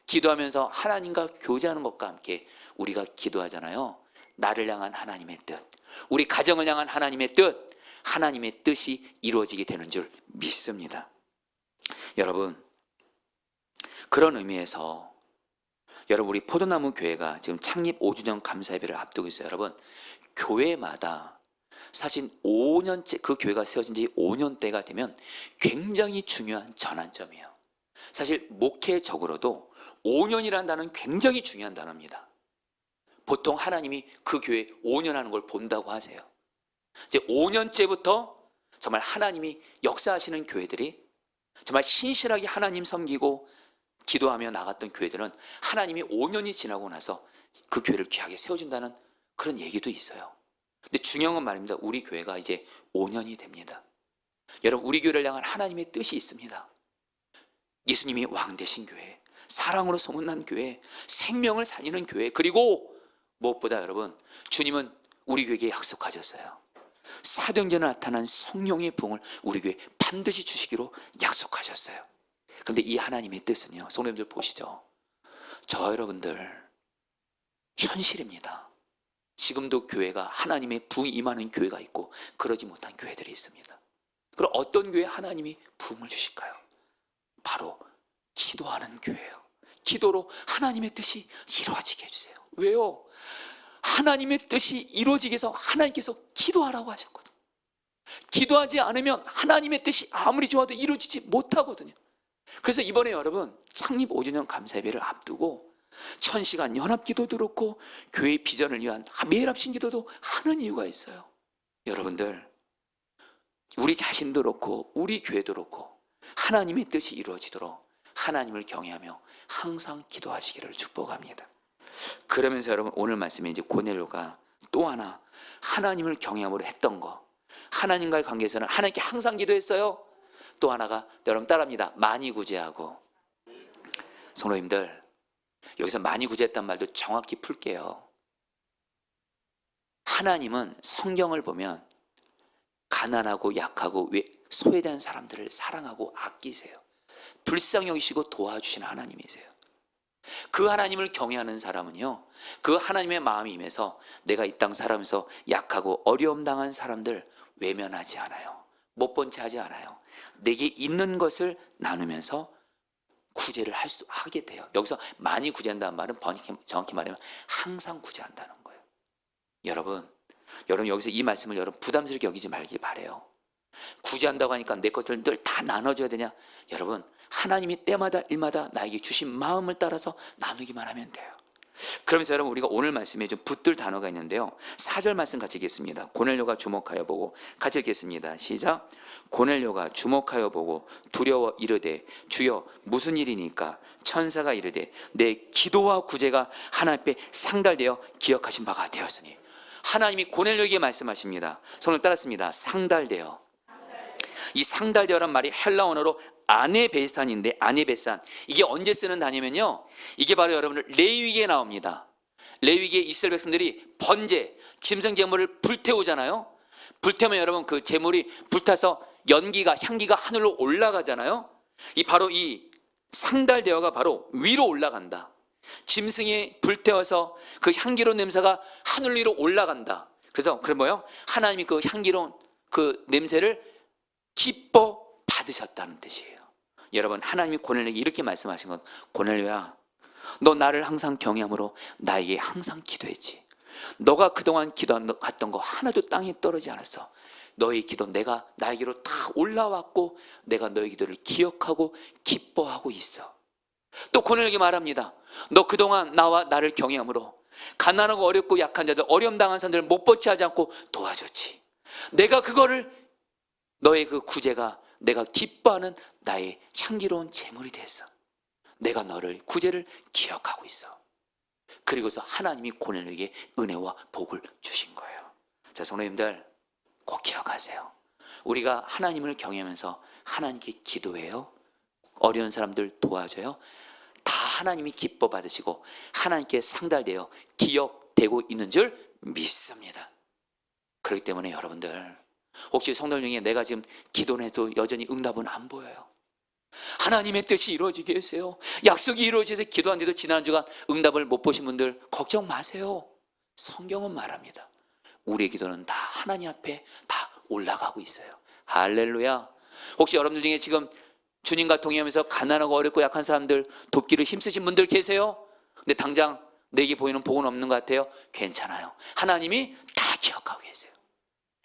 기도하면서 하나님과 교제하는 것과 함께 우리가 기도하잖아요. 나를 향한 하나님의 뜻, 우리 가정을 향한 하나님의 뜻, 하나님의 뜻이 이루어지게 되는 줄 믿습니다. 여러분, 그런 의미에서 여러분, 우리 포도나무 교회가 지금 창립 5주년 감사예배를 앞두고 있어요. 여러분, 교회마다 사실 5년째, 그 교회가 세워진 지 5년대가 되면 굉장히 중요한 전환점이에요. 사실 목회적으로도 5년이라는 단어는 굉장히 중요한 단어입니다. 보통 하나님이 그 교회 5년 하는 걸 본다고 하세요. 이제 5년째부터 정말 하나님이 역사하시는 교회들이, 정말 신실하게 하나님 섬기고 기도하며 나갔던 교회들은 하나님이 5년이 지나고 나서 그 교회를 귀하게 세워준다는 그런 얘기도 있어요. 근데 중요한 건 말입니다. 우리 교회가 이제 5년이 됩니다. 여러분, 우리 교회를 향한 하나님의 뜻이 있습니다. 예수님이 왕 되신 교회, 사랑으로 소문난 교회, 생명을 살리는 교회, 그리고 무엇보다 여러분, 주님은 우리 교회에게 약속하셨어요. 사도행전에 나타난 성령의 부흥을 우리 교회에 반드시 주시기로 약속하셨어요. 그런데 이 하나님의 뜻은요, 성도님들 보시죠, 저 여러분들 현실입니다. 지금도 교회가 하나님의 부흥이 임하는 교회가 있고 그러지 못한 교회들이 있습니다. 그럼 어떤 교회에 하나님이 부흥을 주실까요? 바로 기도하는 교회예요. 기도로 하나님의 뜻이 이루어지게 해주세요. 왜요? 하나님의 뜻이 이루어지게 해서 하나님께서 기도하라고 하셨거든요. 기도하지 않으면 하나님의 뜻이 아무리 좋아도 이루어지지 못하거든요. 그래서 이번에 여러분 창립 5주년 감사예배를 앞두고 1000시간 연합기도도 그렇고 교회 비전을 위한 매일 합심 기도도 하는 이유가 있어요. 여러분들, 우리 자신도 그렇고 우리 교회도 그렇고 하나님의 뜻이 이루어지도록 하나님을 경외하며 항상 기도하시기를 축복합니다. 그러면서 여러분 오늘 말씀에 이제 고넬료가 또 하나 하나님을 경외함으로 했던 거, 하나님과의 관계에서는 하나님께 항상 기도했어요. 또 하나가 여러분 따라합니다. 많이 구제하고. 성도님들, 여기서 많이 구제했단 말도 정확히 풀게요. 하나님은 성경을 보면 가난하고 약하고 소외된 사람들을 사랑하고 아끼세요. 불쌍히 여기시고 도와주시는 하나님이세요. 그 하나님을 경외하는 사람은요, 그 하나님의 마음이 임해서 내가 이 땅 살아가면서 약하고 어려움 당한 사람들 외면하지 않아요. 못 본 채 하지 않아요. 내게 있는 것을 나누면서 구제를 하게 돼요. 여기서 많이 구제한다는 말은 정확히 말하면 항상 구제한다는 거예요. 여러분 여기서 이 말씀을 여러분 부담스럽게 여기지 말길 바래요. 구제한다고 하니까 내 것을 늘 다 나눠줘야 되냐? 여러분, 하나님이 때마다 일마다 나에게 주신 마음을 따라서 나누기만 하면 돼요. 그러면서 여러분 우리가 오늘 말씀에 좀 붙들 단어가 있는데요, 4절 말씀 같이 읽겠습니다. 고넬료가 주목하여 보고, 같이 읽겠습니다. 시작. 고넬료가 주목하여 보고 두려워 이르되 주여 무슨 일이니까? 천사가 이르되 내 기도와 구제가 하나님 앞에 상달되어 기억하신 바가 되었으니. 하나님이 고넬료에게 말씀하십니다. 손을 따랐습니다. 상달되어. 이 상달되어란 말이 헬라 언어로 아네베산인데, 아네베산, 이게 언제 쓰는 단어면요, 이게 바로 여러분들 레위기에 나옵니다. 레위기에 이스라엘 백성들이 번제, 짐승 제물을 불태우잖아요. 불태우면 여러분 그 제물이 불타서 연기가, 향기가 하늘로 올라가잖아요. 바로 이 상달되어가 바로 위로 올라간다. 짐승이 불태워서 그 향기로운 냄새가 하늘 위로 올라간다. 그래서 그럼 뭐예요? 하나님이 그 향기로운 그 냄새를 기뻐 받으셨다는 뜻이에요. 여러분, 하나님이 고넬료에게 이렇게 말씀하신 건, 고넬료야, 너 나를 항상 경외함으로 나에게 항상 기도했지. 너가 그동안 기도했던 거 하나도 땅에 떨어지지 않았어. 너의 기도 내가 나에게로 다 올라왔고 내가 너의 기도를 기억하고 기뻐하고 있어. 또 고넬료에게 말합니다. 너 그동안 나와 나를 경외함으로 가난하고 어렵고 약한 자들, 어려움 당한 사람들을 못 버티게 하지 않고 도와줬지. 내가 그거를, 너의 그 구제가 내가 기뻐하는 나의 향기로운 제물이 됐어. 내가 너를 구제를 기억하고 있어. 그리고서 하나님이 고넬료에게 은혜와 복을 주신 거예요. 자, 성도님들 꼭 기억하세요. 우리가 하나님을 경외하면서 하나님께 기도해요. 어려운 사람들 도와줘요. 다 하나님이 기뻐 받으시고 하나님께 상달되어 기억되고 있는 줄 믿습니다. 그렇기 때문에 여러분들, 혹시 성도님 중에 내가 지금 기도는 해도 여전히 응답은 안 보여요. 하나님의 뜻이 이루어지게 해주세요. 약속이 이루어져서 기도한데도 지난 주간 응답을 못 보신 분들 걱정 마세요. 성경은 말합니다. 우리의 기도는 다 하나님 앞에 다 올라가고 있어요. 할렐루야. 혹시 여러분들 중에 지금 주님과 동행하면서 가난하고 어렵고 약한 사람들 돕기를 힘쓰신 분들 계세요? 근데 당장 내게 보이는 복은 없는 것 같아요? 괜찮아요. 하나님이 다 기억하고 계세요.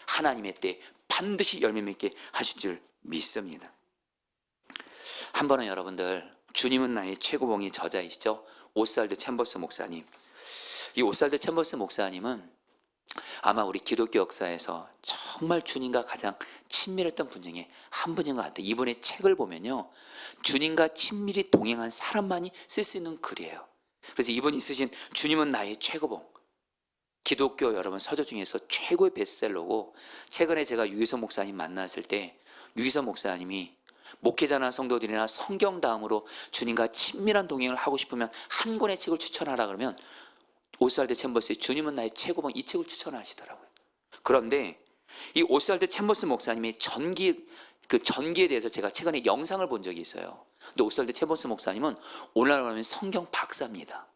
하나님의 때 반드시 열매 맺게 하실 줄 믿습니다. 한 번은 여러분들, 주님은 나의 최고봉의 저자이시죠, 오스왈드 챔버스 목사님. 이 오스왈드 챔버스 목사님은 아마 우리 기독교 역사에서 정말 주님과 가장 친밀했던 분 중에 한 분인 것 같아요. 이분의 책을 보면요, 주님과 친밀히 동행한 사람만이 쓸 수 있는 글이에요. 그래서 이분이 쓰신 주님은 나의 최고봉, 기독교 여러분 서적 중에서 최고의 베스트셀러고, 최근에 제가 유기서 목사님 만났을 때 유기서 목사님이 목회자나 성도들이나 성경 다음으로 주님과 친밀한 동행을 하고 싶으면 한 권의 책을 추천하라 그러면 오스왈드 챔버스의 주님은 나의 최고봉, 이 책을 추천하시더라고요. 그런데 이 오스왈드 챔버스 목사님의 전기에 대해서 제가 최근에 영상을 본 적이 있어요. 근데 오스왈드 챔버스 목사님은 오늘날 말하면 성경 박사입니다.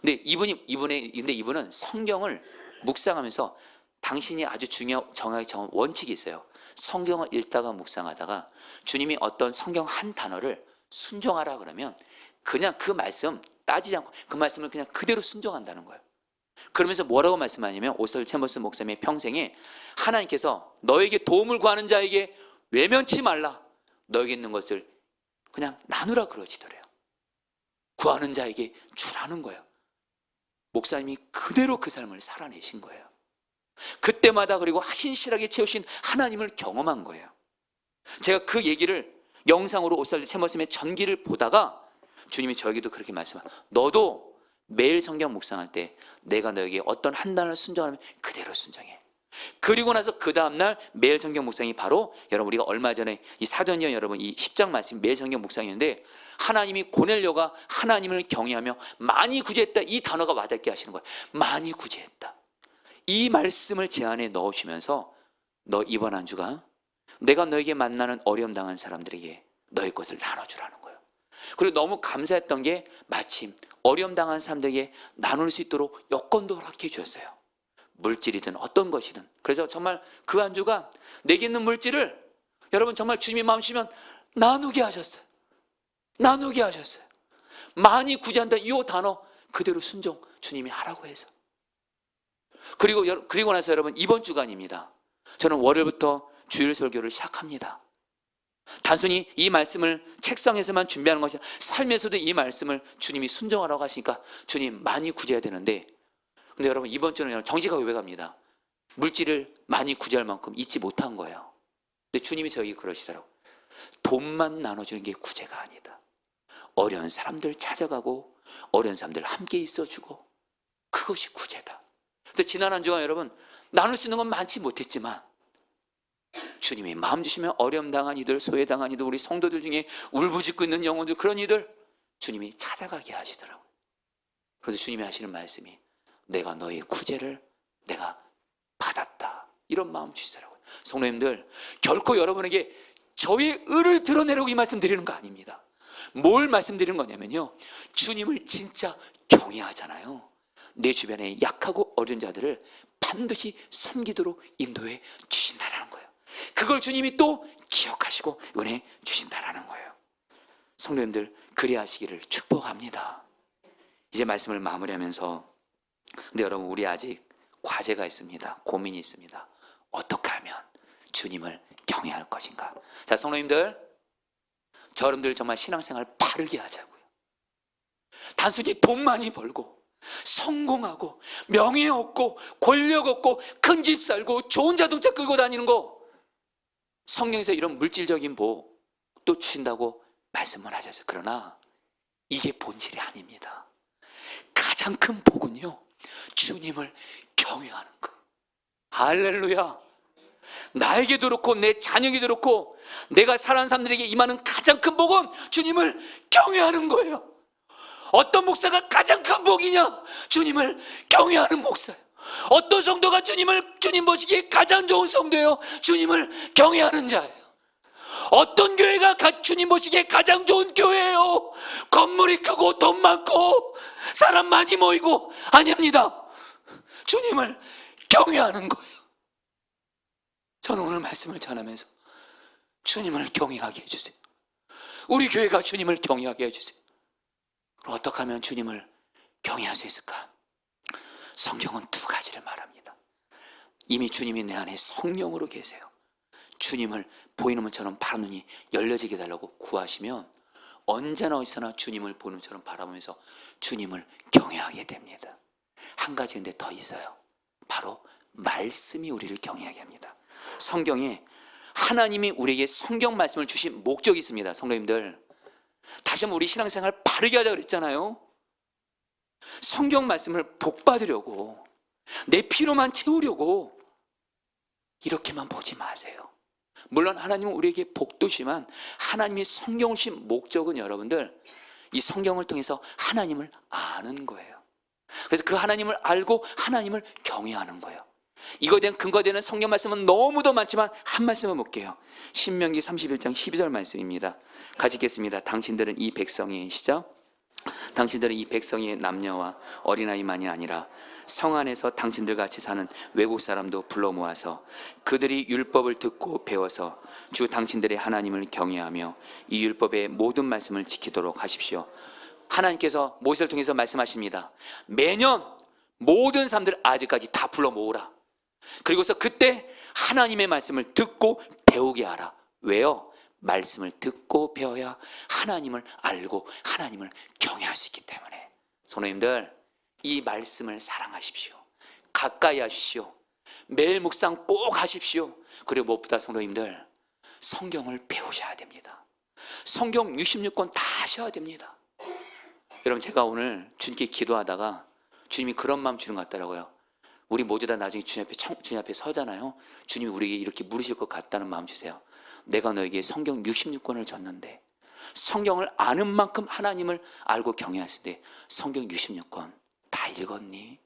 근데 이분은 성경을 묵상하면서 당신이 아주 정하게 정한 원칙이 있어요. 성경을 읽다가 묵상하다가 주님이 어떤 성경 한 단어를 순종하라 그러면 그냥 그 말씀 따지지 않고 그 말씀을 그냥 그대로 순종한다는 거예요. 그러면서 뭐라고 말씀하냐면 오설 체머스 목사님의 평생에 하나님께서 너에게 도움을 구하는 자에게 외면치 말라. 너에게 있는 것을 그냥 나누라 그러시더래요. 구하는 자에게 주라는 거예요. 목사님이 그대로 그 삶을 살아내신 거예요. 그때마다 그리고 신실하게 채우신 하나님을 경험한 거예요. 제가 그 얘기를 영상으로 오살드 체머스의 전기를 보다가 주님이 저에게도 그렇게 말씀하세요. 너도 매일 성경 묵상할 때 내가 너에게 어떤 한 단어를 순종하면 그대로 순종해. 그리고 나서 그 다음날 매일 성경 묵상이 바로 여러분 우리가 얼마 전에 이 사도행전 여러분 이 10장 말씀 매일 성경 묵상이었는데 하나님이 고넬료가 하나님을 경외하며 많이 구제했다 이 단어가 와닿게 하시는 거예요. 많이 구제했다. 이 말씀을 제 안에 넣으시면서 너 이번 한 주가 내가 너에게 만나는 어려움 당한 사람들에게 너의 것을 나눠주라는 거예요. 그리고 너무 감사했던 게 마침 어려움 당한 사람들에게 나눌 수 있도록 여건도 허락해 주셨어요. 물질이든 어떤 것이든. 그래서 정말 그 한 주가 내게 있는 물질을 여러분 정말 주님이 마음 주시면 나누게 하셨어요. 나누게 하셨어요. 많이 구제한다 이 단어 그대로 순종 주님이 하라고 해서. 그리고 나서 여러분 이번 주간입니다. 저는 월요일부터 주일 설교를 시작합니다. 단순히 이 말씀을 책상에서만 준비하는 것이 아니라 삶에서도 이 말씀을 주님이 순종하라고 하시니까 주님 많이 구제해야 되는데 근데 여러분 이번 주는 정직하게 고백합니다. 물질을 많이 구제할 만큼 잊지 못한 거예요. 근데 주님이 저에게 그러시더라고요. 돈만 나눠주는 게 구제가 아니다. 어려운 사람들 찾아가고 어려운 사람들 함께 있어주고 그것이 구제다. 근데 지난 한 주간 여러분 나눌 수 있는 건 많지 못했지만 주님이 마음 주시면 어려움 당한 이들, 소외 당한 이들, 우리 성도들 중에 울부짖고 있는 영혼들 그런 이들 주님이 찾아가게 하시더라고요. 그래서 주님이 하시는 말씀이 내가 너의 구제를 내가 받았다. 이런 마음 주시더라고요. 성도님들 결코 여러분에게 저의 의를 드러내려고 이 말씀 드리는 거 아닙니다. 뭘 말씀드리는 거냐면요. 주님을 진짜 경외하잖아요. 내 주변에 약하고 어려운 자들을 반드시 섬기도록 인도해 주신다는 거예요. 그걸 주님이 또 기억하시고 은혜 주신다는 거예요. 성도님들 그리하시기를 축복합니다. 이제 말씀을 마무리하면서 근데 여러분 우리 아직 과제가 있습니다. 고민이 있습니다. 어떻게 하면 주님을 경외할 것인가. 자 성도님들 여러분들 정말 신앙생활 바르게 하자고요. 단순히 돈 많이 벌고 성공하고 명예 얻고 권력 얻고 큰 집 살고 좋은 자동차 끌고 다니는 거 성경에서 이런 물질적인 복도 주신다고 말씀을 하셨어요. 그러나 이게 본질이 아닙니다. 가장 큰 복은요 주님을 경외하는 거. 할렐루야. 나에게도 그렇고 내 자녀에게도 그렇고 내가 사랑하는 사람들에게 임하는 가장 큰 복은 주님을 경외하는 거예요. 어떤 목사가 가장 큰 복이냐? 주님을 경외하는 목사예요. 어떤 성도가 주님 보시기에 가장 좋은 성도예요? 주님을 경외하는 자예요. 어떤 교회가 주님 보시기에 가장 좋은 교회예요? 건물이 크고 돈 많고 사람 많이 모이고 아닙니다. 주님을 경외하는 거예요. 저는 오늘 말씀을 전하면서 주님을 경외하게 해주세요. 우리 교회가 주님을 경외하게 해주세요. 어떻게 하면 주님을 경외할 수 있을까? 성경은 두 가지를 말합니다. 이미 주님이 내 안에 성령으로 계세요. 주님을 보이는 것처럼 바라는 눈이 열려지게 해달라고 구하시면 언제나 어디서나 주님을 보는 것처럼 바라보면서 주님을 경외하게 됩니다. 한 가지 근데 더 있어요. 바로 말씀이 우리를 경외하게 합니다. 성경에 하나님이 우리에게 성경 말씀을 주신 목적이 있습니다. 성도님들 다시 한번 우리 신앙생활 바르게 하자 그랬잖아요. 성경 말씀을 복 받으려고 내 피로만 채우려고 이렇게만 보지 마세요. 물론 하나님은 우리에게 복도 주지만 하나님이 성경을 주신 목적은 여러분들 이 성경을 통해서 하나님을 아는 거예요. 그래서 그 하나님을 알고 하나님을 경외하는 거예요. 이거에 대한 근거가 되는 성경 말씀은 너무도 많지만 한 말씀을 볼게요. 신명기 31장 12절 말씀입니다. 같이 읽겠습니다. 당신들은 이 백성이 시작. 당신들은 이 백성의 남녀와 어린아이만이 아니라 성 안에서 당신들 같이 사는 외국 사람도 불러 모아서 그들이 율법을 듣고 배워서 주 당신들의 하나님을 경외하며 이 율법의 모든 말씀을 지키도록 하십시오. 하나님께서 모세를 통해서 말씀하십니다. 매년 모든 사람들 아들까지 다 불러 모으라. 그리고서 그때 하나님의 말씀을 듣고 배우게 하라. 왜요? 말씀을 듣고 배워야 하나님을 알고 하나님을 경외할 수 있기 때문에. 성도님들, 이 말씀을 사랑하십시오. 가까이 하십시오. 매일 묵상 꼭 하십시오. 그리고 무엇보다 성도님들, 성경을 배우셔야 됩니다. 성경 66권 다 하셔야 됩니다. 여러분, 제가 오늘 주님께 기도하다가 주님이 그런 마음 주는 것 같더라고요. 우리 모두 다 나중에 주님 앞에 서잖아요. 주님이 우리에게 이렇게 물으실 것 같다는 마음 주세요. 내가 너에게 성경 66권을 줬는데, 성경을 아는 만큼 하나님을 알고 경외하시되 성경 66권 다 읽었니?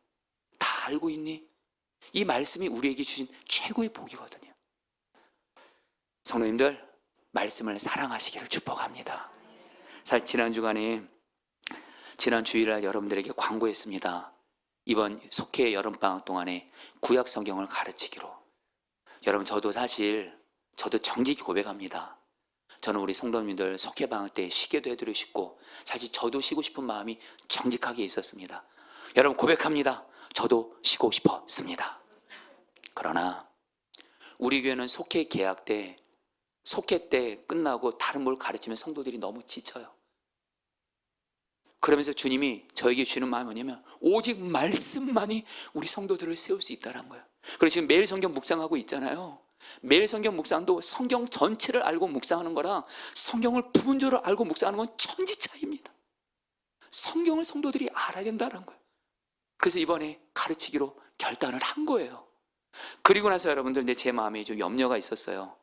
다 알고 있니? 이 말씀이 우리에게 주신 최고의 복이거든요. 성도님들, 말씀을 사랑하시기를 축복합니다. 사실 지난 주일날 여러분들에게 광고했습니다. 이번 속회 여름방학 동안에 구약 성경을 가르치기로. 여러분, 저도 정직히 고백합니다. 저는 우리 성도님들 속회 방학 때 쉬게도 해드리고 싶고, 사실 저도 쉬고 싶은 마음이 정직하게 있었습니다. 여러분, 고백합니다. 저도 쉬고 싶었습니다. 그러나 우리 교회는 속회 때 끝나고 다른 뭘 가르치면 성도들이 너무 지쳐요. 그러면서 주님이 저에게 주는 마음이 뭐냐면 오직 말씀만이 우리 성도들을 세울 수 있다는 거예요. 그래서 지금 매일 성경 묵상하고 있잖아요. 매일 성경 묵상도 성경 전체를 알고 묵상하는 거랑 성경을 부분적으로 알고 묵상하는 건 천지 차이입니다. 성경을 성도들이 알아야 된다는 거예요. 그래서 이번에 가르치기로 결단을 한 거예요. 그리고 나서 여러분들, 제 마음에 좀 염려가 있었어요.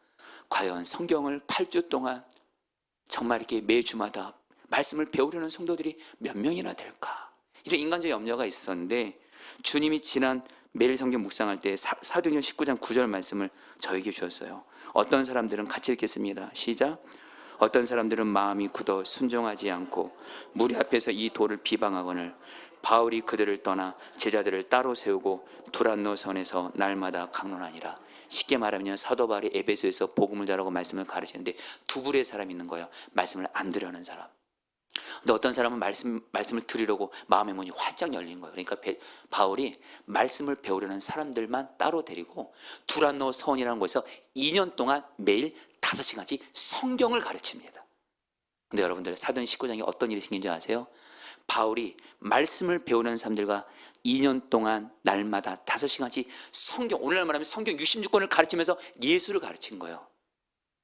과연 성경을 8주 동안 정말 이렇게 매주마다 말씀을 배우려는 성도들이 몇 명이나 될까? 이런 인간적 염려가 있었는데, 주님이 지난 매일 성경 묵상할 때 사도행전 19장 9절 말씀을 저에게 주셨어요. 어떤 사람들은 같이 읽겠습니다. 시작. 어떤 사람들은 마음이 굳어 순종하지 않고 무리 앞에서 이 돌을 비방하거늘 바울이 그들을 떠나 제자들을 따로 세우고 두란노 선에서 날마다 강론하니라. 쉽게 말하면 사도 바울이 에베소에서 복음을 전하고 말씀을 가르치는데 두 부류의 사람이 있는 거예요. 말씀을 안 들으려는 사람. 근데 어떤 사람은 말씀을 들으려고 마음의 문이 활짝 열린 거예요. 그러니까 바울이 말씀을 배우려는 사람들만 따로 데리고 두란노 선이라는 곳에서 2년 동안 매일 5시간씩 성경을 가르칩니다. 근데 여러분들, 사도행 19장에 어떤 일이 생긴 줄 아세요? 바울이 말씀을 배우는 사람들과 2년 동안 날마다 5시간씩 오늘날 말하면 성경 66권을 가르치면서 예수를 가르친 거예요.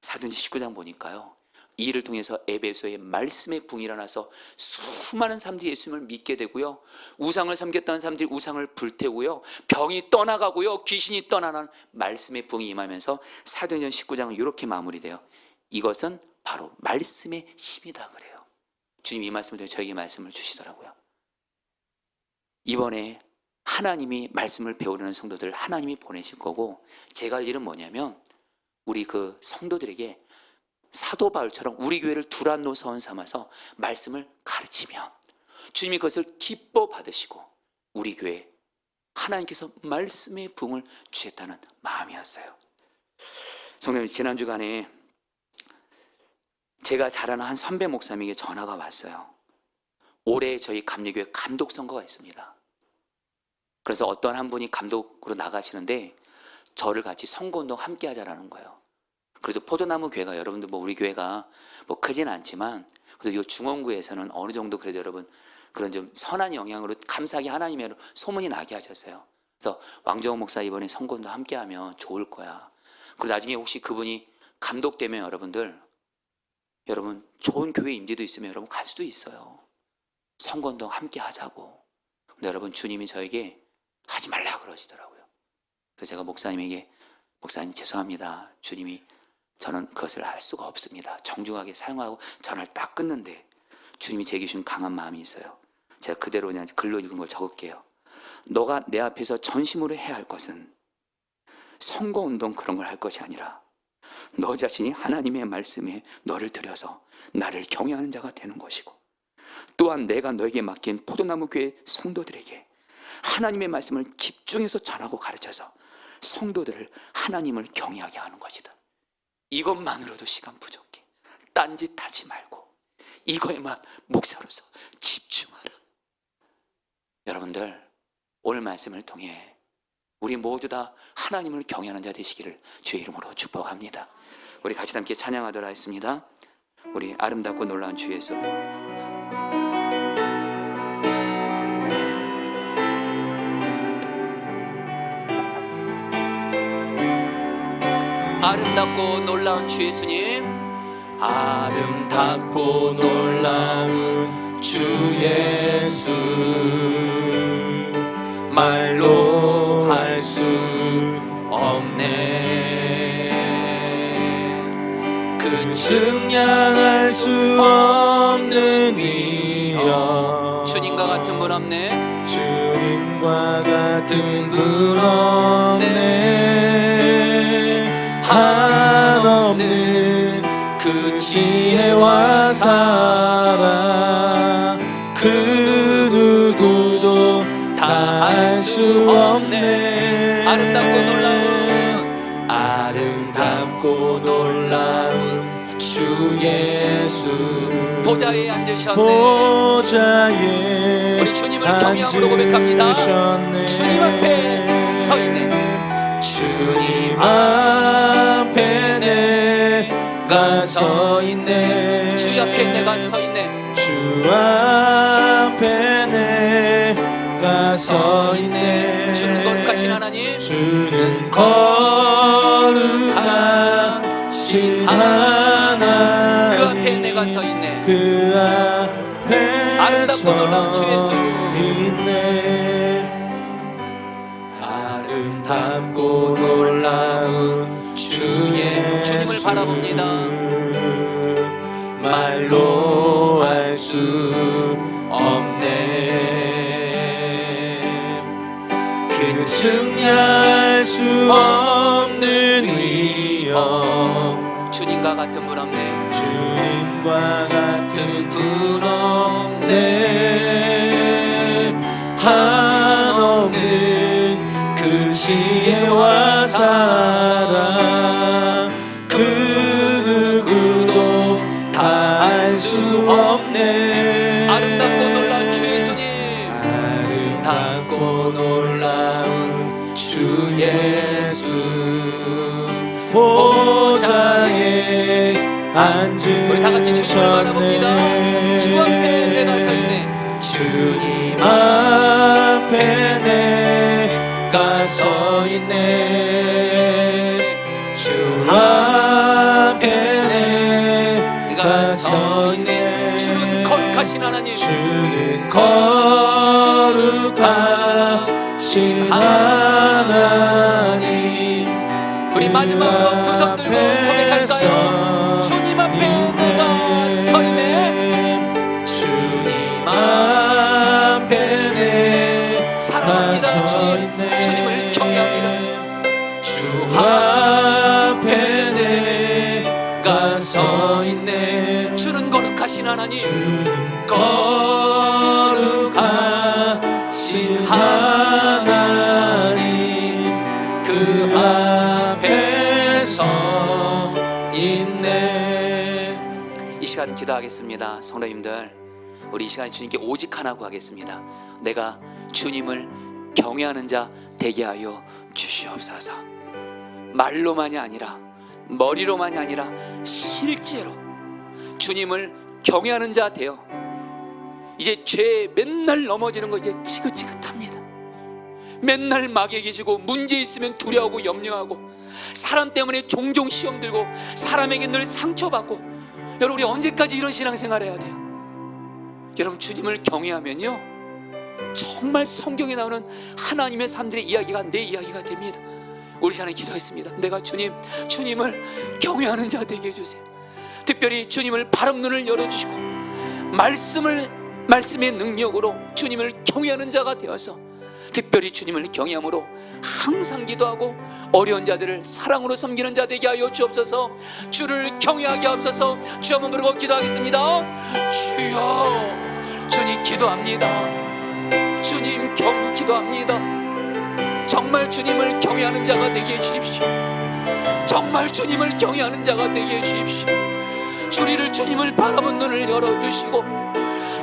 사도행전 19장 보니까요, 이 일을 통해서 에베소에 말씀의 붕이 일어나서 수많은 사람들이 예수님을 믿게 되고요, 우상을 섬겼던 사람들이 우상을 불태우고요, 병이 떠나가고요, 귀신이 떠나는 말씀의 붕이 임하면서 사도행전 19장은 이렇게 마무리돼요. 이것은 바로 말씀의 힘이다 그래요. 주님이 이 말씀을 통해 저에게 말씀을 주시더라고요. 이번에 하나님이 말씀을 배우려는 성도들 하나님이 보내실 거고, 제가 할 일은 뭐냐면 우리 그 성도들에게 사도 바울처럼 우리 교회를 두란노 선 삼아서 말씀을 가르치면 주님이 그것을 기뻐 받으시고 우리 교회에 하나님께서 말씀의 붕을 주셨다는 마음이었어요. 성도님, 지난 주간에 제가 잘 아는 한 선배 목사님에게 전화가 왔어요. 올해 저희 감리교회 감독 선거가 있습니다. 그래서 어떤 한 분이 감독으로 나가시는데 저를 같이 선거운동 함께 하자라는 거예요. 그래도 포도나무 교회가, 여러분들 우리 교회가 크진 않지만 그래도 이 중원구에서는 어느 정도 그래도 여러분 그런 좀 선한 영향으로 감사하게 하나님의 소문이 나게 하셨어요. 그래서 왕정호 목사 이번에 선거운동 함께 하면 좋을 거야. 그리고 나중에 혹시 그분이 감독되면 여러분 좋은 교회 임재도 있으면 여러분 갈 수도 있어요. 선거운동 함께 하자고. 근데 여러분, 주님이 저에게 하지 말라 그러시더라고요. 그래서 제가 목사님에게, 목사님 죄송합니다. 주님이 저는 그것을 할 수가 없습니다. 정중하게 사용하고 전화를 딱 끊는데 주님이 제게 주신 강한 마음이 있어요. 제가 그대로 그냥 글로 읽은 걸 적을게요. 너가 내 앞에서 전심으로 해야 할 것은 선거운동 그런 걸 할 것이 아니라 너 자신이 하나님의 말씀에 너를 들여서 나를 경외하는 자가 되는 것이고, 또한 내가 너에게 맡긴 포도나무 교회 성도들에게 하나님의 말씀을 집중해서 전하고 가르쳐서 성도들을 하나님을 경외하게 하는 것이다. 이것만으로도 시간 부족해. 딴짓하지 말고 이거에만 목사로서 집중하라. 여러분들, 오늘 말씀을 통해 우리 모두 다 하나님을 경외하는 자 되시기를 주의 이름으로 축복합니다. 우리 같이 함께 찬양하도록 하겠습니다. 우리 아름답고 놀라운 주 예수. 아름답고 놀라운 주 예수님, 아름답고 놀라운 주 예수, 말로 할 수 없네. 그 측량할 수 없는 위엄, 주님과 같은 분 없네. 주님과 같은 분 없네. 한없는 그 지혜와 사랑, 그 누구도 다 알 수 없네. 아름답고 놀라운 주 예수, 보좌에 앉으셨네. 보좌에 우리 주님을 경외함으로 고백합니다. 앉으셨네. 주님 앞에 서 있네. 주님 앞에 내가 서 있네. 주 앞에 내가 서 있네. 주 앞에 내가 서 있네. 주는 거룩하신 하나님, 주는 거룩하신 하나님, 그 앞에 내가 서 있네. 그 앞에 아름답고 놀라운 주 예수. 있네. 아름답고 놀라운 주의 주님을 바라봅니다. 말로 할 수 없네. 그 측량할 수 없는 위엄, 주님과 같은 분 없네. 주님과 같은 분 없네. 한없는 그 지혜와 사랑, 그 누구도 다 알 수 없네. 아름답고 놀라운 주 예수님, 아름답고 놀라운 주 예수, 보좌에 우리 다 같이 주님을 바라봅니다. 앉으셨네. 주 앞에 내가 서 있네. 주님 앞에 내가 서 있네. 주 앞에 내가 서 있네. 주는 거룩하신 하나님, 주는 거룩하신 하나님, 우리 마지막으로 두 손 들고 고백할까요? 주님 앞에 내가 서 있네. 주님 앞에 내가 사랑합니다. 서 주님, 있네. 주님을 경외합니다. 주 앞에 내가 서 있네. 주는 거룩하신 하나님, 주는 거룩하신 하나님, 그 앞에 서 있네. 이 시간 기도하겠습니다. 성도님들, 우리 이 시간에 주님께 오직 하나 구하겠습니다. 내가 주님을 경외하는 자 되게 하여 주시옵소서. 말로만이 아니라, 머리로만이 아니라 실제로 주님을 경외하는 자 되어 이제 죄에 맨날 넘어지는 거 이제 지긋지긋합니다. 맨날 마귀에게 지고 문제 있으면 두려워하고 염려하고 사람 때문에 종종 시험 들고 사람에게 늘 상처받고, 여러분 우리 언제까지 이런 신앙생활 해야 돼요? 여러분 주님을 경외하면요 정말 성경에 나오는 하나님의 사람들의 이야기가 내 이야기가 됩니다. 우리 시간에 기도했습니다. 내가 주님을 경외하는 자 되게 해주세요. 특별히 주님을 바른 눈을 열어주시고 말씀의 능력으로 주님을 경외하는 자가 되어서 특별히 주님을 경외함으로 항상 기도하고 어려운 자들을 사랑으로 섬기는 자 되게 하여 주옵소서. 주를 경외하게 하옵소서. 주 한번 부르고 기도하겠습니다. 주여, 주님 기도합니다. 주님 기도합니다. 정말 주님을 경외하는 자가 되게 해 주십시오. 정말 주님을 경외하는 자가 되게 해 주십시오. 주리를 주님을 바라본 눈을 열어주시고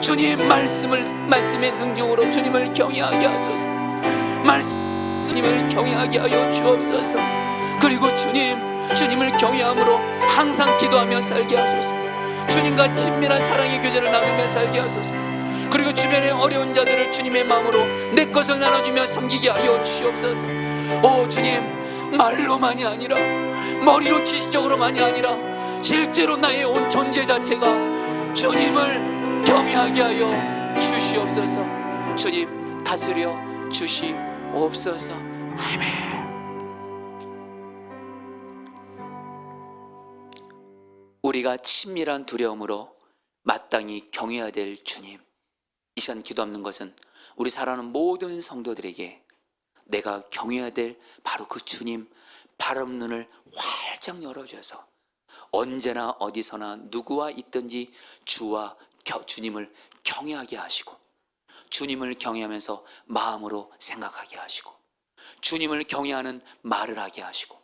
주님 말씀의 능력으로 주님을 경외하게 하소서. 말씀을 경외하게 하여 주옵소서. 그리고 주님을 경외함으로 항상 기도하며 살게 하소서. 주님과 친밀한 사랑의 교제를 나누며 살게 하소서. 그리고 주변의 어려운 자들을 주님의 마음으로 내 것을 나눠주며 섬기게 하여 주옵소서. 오 주님, 말로만이 아니라 머리로 지식적으로만이 아니라 실제로 나의 온 존재 자체가 주님을 경외하게 하여 주시옵소서. 주님 다스려 주시옵소서. 아멘. 우리가 친밀한 두려움으로 마땅히 경외해야 될 주님, 이 시간 기도하는 것은 우리 사랑하는 모든 성도들에게 내가 경외해야 될 바로 그 주님 바라보는 눈을 활짝 열어줘서 언제나 어디서나 누구와 있든지 주님을 경외하게 하시고 주님을 경외하면서 마음으로 생각하게 하시고 주님을 경외하는 말을 하게 하시고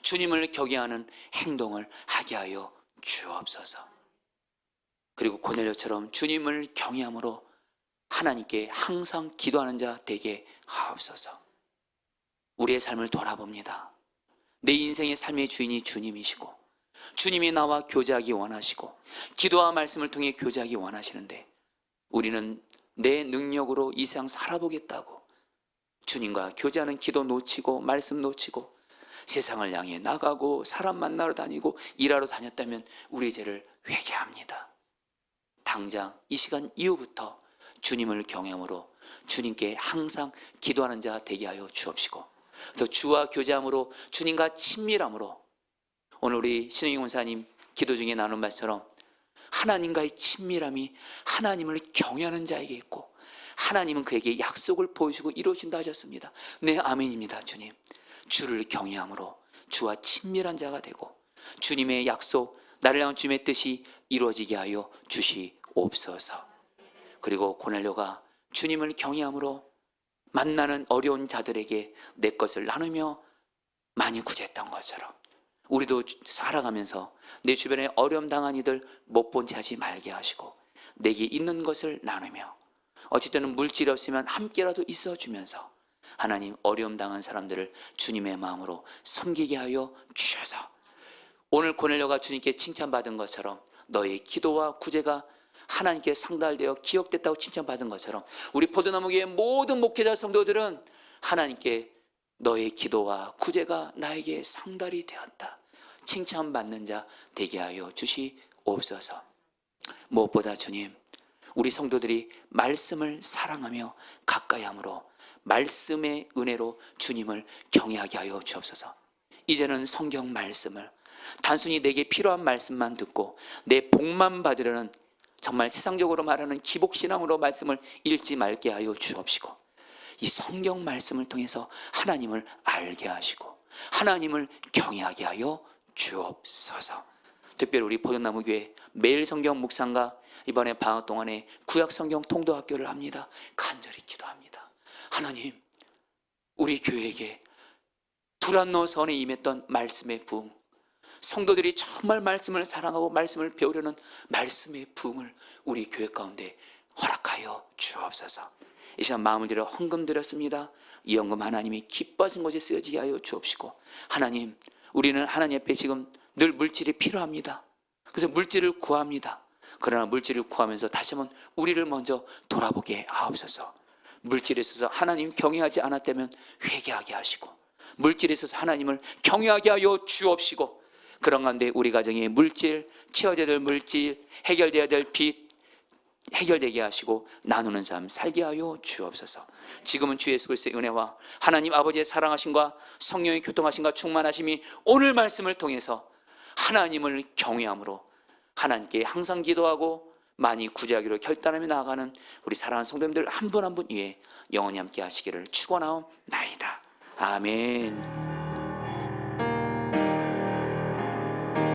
주님을 경외하는 행동을 하게 하여 주옵소서. 그리고 고넬료처럼 주님을 경외함으로 하나님께 항상 기도하는 자 되게 하옵소서. 우리의 삶을 돌아봅니다. 내 인생의 삶의 주인이 주님이시고 주님이 나와 교제하기 원하시고 기도와 말씀을 통해 교제하기 원하시는데 우리는 내 능력으로 이 세상 살아보겠다고 주님과 교제하는 기도 놓치고 말씀 놓치고 세상을 향해 나가고 사람 만나러 다니고 일하러 다녔다면 우리의 죄를 회개합니다. 당장 이 시간 이후부터 주님을 경외함으로 주님께 항상 기도하는 자 되게 하여 주옵시고 또 주와 교제함으로 주님과 친밀함으로 오늘 우리 신영희 원사님 기도 중에 나눈 말처럼 하나님과의 친밀함이 하나님을 경외하는 자에게 있고 하나님은 그에게 약속을 보여주고 이루어진다 하셨습니다. 네, 아멘입니다. 주님, 주를 경외함으로 주와 친밀한 자가 되고 주님의 약속, 나를 향한 주님의 뜻이 이루어지게 하여 주시옵소서. 그리고 고넬료가 주님을 경외함으로 만나는 어려운 자들에게 내 것을 나누며 많이 구제했던 것처럼 우리도 살아가면서 내 주변에 어려움 당한 이들 못 본 채 하지 말게 하시고 내게 있는 것을 나누며 어쨌든 물질이 없으면 함께라도 있어주면서 하나님 어려움 당한 사람들을 주님의 마음으로 섬기게 하여 주셔서 오늘 고넬료가 주님께 칭찬받은 것처럼 너의 기도와 구제가 하나님께 상달되어 기억됐다고 칭찬받은 것처럼 우리 포도나무교회 모든 목회자 성도들은 하나님께 너의 기도와 구제가 나에게 상달이 되었다 칭찬받는 자 되게 하여 주시옵소서. 무엇보다 주님, 우리 성도들이 말씀을 사랑하며 가까이 함으로 말씀의 은혜로 주님을 경외하게 하여 주옵소서. 이제는 성경 말씀을 단순히 내게 필요한 말씀만 듣고 내 복만 받으려는 정말 세상적으로 말하는 기복신앙으로 말씀을 읽지 말게 하여 주옵시고 이 성경 말씀을 통해서 하나님을 알게 하시고 하나님을 경외하게 하여 주옵소서. 특별히 우리 포도나무교회 매일 성경 묵상과 이번에 방학 동안에 구약 성경 통도학교를 합니다. 간절히 기도합니다. 하나님, 우리 교회에게 두란노 선에 임했던 말씀의 부흥, 성도들이 정말 말씀을 사랑하고 말씀을 배우려는 말씀의 부흥을 우리 교회 가운데 허락하여 주옵소서. 이 시간 마음을 들여 헌금 드렸습니다. 이 헌금 하나님이 기뻐진 곳에 쓰여지게 하여 주옵시고 하나님, 우리는 하나님 앞에 지금 늘 물질이 필요합니다. 그래서 물질을 구합니다. 그러나 물질을 구하면서 다시 한번 우리를 먼저 돌아보게 하옵소서. 물질에 있어서 하나님 경외하지 않았다면 회개하게 하시고 물질에 있어서 하나님을 경외하게 하여 주옵시고 그런 가운데 우리 가정의 물질, 채워져야 될 물질, 해결돼야 될 빚 해결되게 하시고 나누는 삶 살게 하여 주옵소서. 지금은 주 예수 그리스도의 은혜와 하나님 아버지의 사랑하심과 성령의 교통하심과 충만하심이 오늘 말씀을 통해서 하나님을 경외함으로 하나님께 항상 기도하고 많이 구제하기로 결단하며 나아가는 우리 사랑하는 성도님들 한 분 한 분 위에 영원히 함께 하시기를 축원하옵나이다. 아멘.